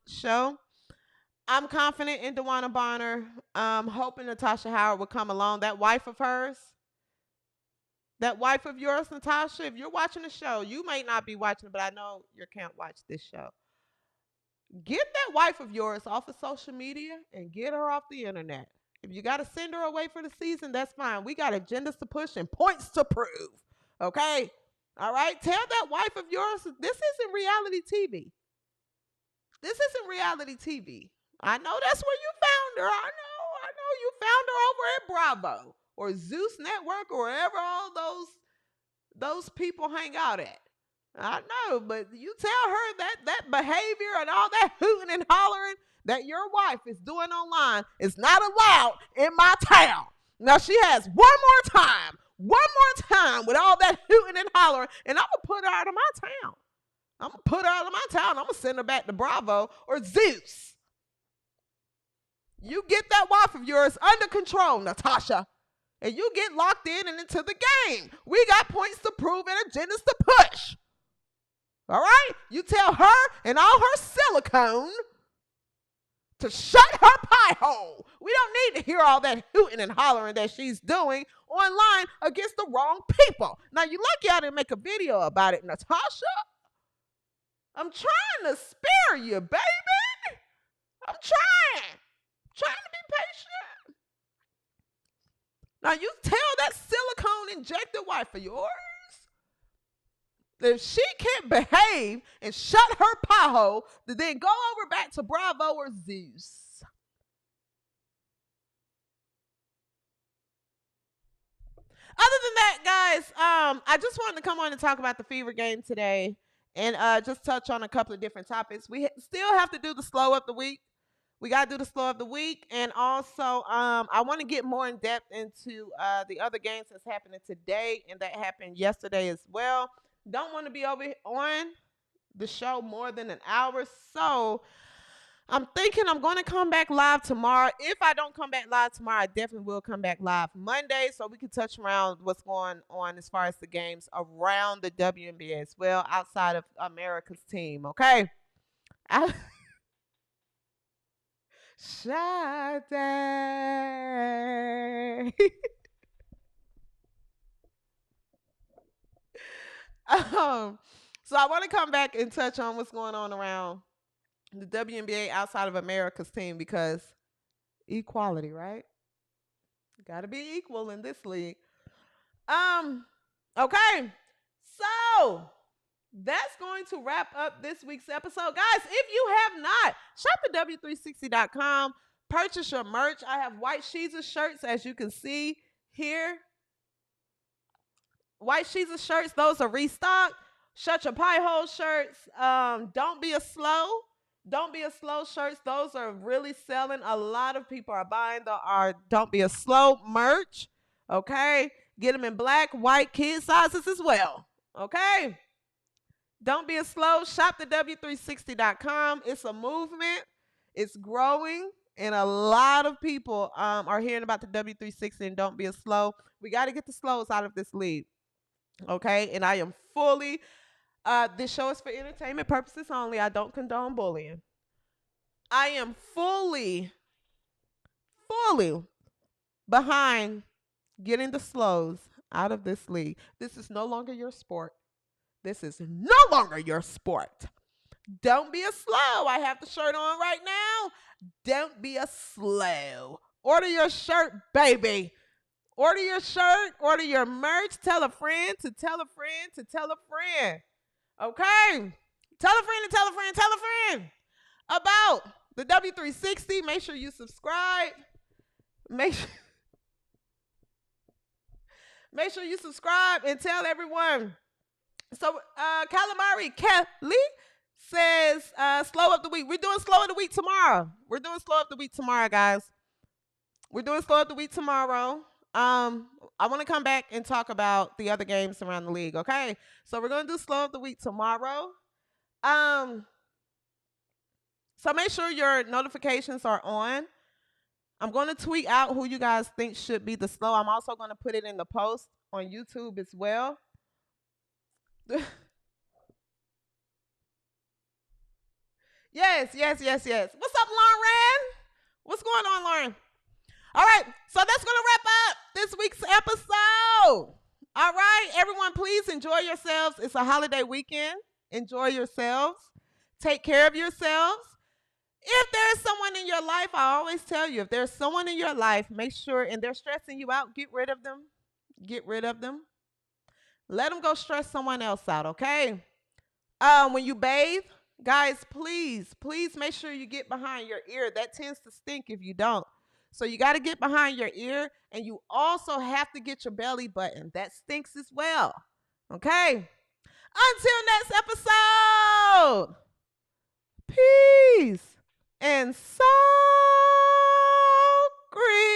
show. I'm confident in DeWanna Bonner. Hoping Natasha Howard will come along. That wife of hers, that wife of yours, Natasha, if you're watching the show, you might not be watching it, but I know you can't watch this show. Get that wife of yours off of social media and get her off the internet. If you got to send her away for the season, that's fine. We got agendas to push and points to prove. Okay? All right? Tell that wife of yours, this isn't reality TV. I know that's where you found her. I know you found her over at Bravo or Zeus Network or wherever all those people hang out at. I know, but you tell her that behavior and all that hooting and hollering that your wife is doing online is not allowed in my town. Now she has one more time with all that hooting and hollering, and I'm going to put her out of my town. I'm going to send her back to Bravo or Zeus. You get that wife of yours under control, Natasha, and you get locked in and into the game. We got points to prove and agendas to push. All right? You tell her and all her silicone to shut her pie hole. We don't need to hear all that hooting and hollering that she's doing online against the wrong people. Now, you lucky I didn't make a video about it, Natasha. I'm trying to spare you, baby. I'm trying to be patient. Now, you tell that silicone injected wife of yours, if she can't behave and shut her pie hole, then go over back to Bravo or Zeus. Other than that, guys, I just wanted to come on and talk about the Fever game today and just touch on a couple of different topics. We still have to do the slow of the week. We got to do the slow of the week. And also, I want to get more in depth into the other games that's happening today and that happened yesterday as well. Don't want to be over on the show more than an hour. So I'm thinking I'm going to come back live tomorrow. If I don't come back live tomorrow, I definitely will come back live Monday so we can touch around what's going on as far as the games around the WNBA as well, outside of America's team. Okay? Sade. So I want to come back and touch on what's going on around the WNBA outside of America's team because equality, right? Got to be equal in this league. Okay. So that's going to wrap up this week's episode. Guys, if you have not, shop at W360.com. Purchase your merch. I have White Jesus shirts, as you can see here. White Jesus shirts, those are restocked. Shut your pie hole shirts. Don't be a slow. Don't Be a Slow shirts. Those are really selling. A lot of people are buying our Don't Be a Slow merch. Okay? Get them in black, white, kid sizes as well. Okay? Don't Be a Slow. Shop the W360.com. It's a movement. It's growing. And a lot of people are hearing about the W360 and Don't Be a Slow. We got to get the slows out of this league. Okay? And I am fully, this show is for entertainment purposes only. I don't condone bullying. I am fully behind getting the slows out of this league. This is no longer your sport. This is no longer your sport. Don't be a slow. I have the shirt on right now. Don't be a slow. Order your shirt, baby. Order your shirt. Order your merch. Tell a friend to tell a friend to tell a friend. Okay? Tell a friend to tell a friend. Tell a friend about the W360. Make sure you subscribe. Make sure you subscribe and tell everyone. So, Calamari Kelly says, slow up the week. We're doing slow of the week tomorrow. We're doing slow up the week tomorrow, guys. We're doing slow up the week tomorrow. I want to come back and talk about the other games around the league, okay? So we're going to do slow of the week tomorrow. So make sure your notifications are on. I'm going to tweet out who you guys think should be the slow. I'm also going to put it in the post on YouTube as well. Yes. What's up, Lauren? What's going on, Lauren? All right, so that's going to wrap up this week's episode. All right, everyone, please enjoy yourselves. It's a holiday weekend. Enjoy yourselves. Take care of yourselves. If there's someone in your life, I always tell you, if there's someone in your life, make sure, and they're stressing you out, get rid of them. Get rid of them. Let them go stress someone else out, okay? When you bathe, guys, please make sure you get behind your ear. That tends to stink if you don't. So you got to get behind your ear, and you also have to get your belly button. That stinks as well, okay? Until next episode, peace and so green.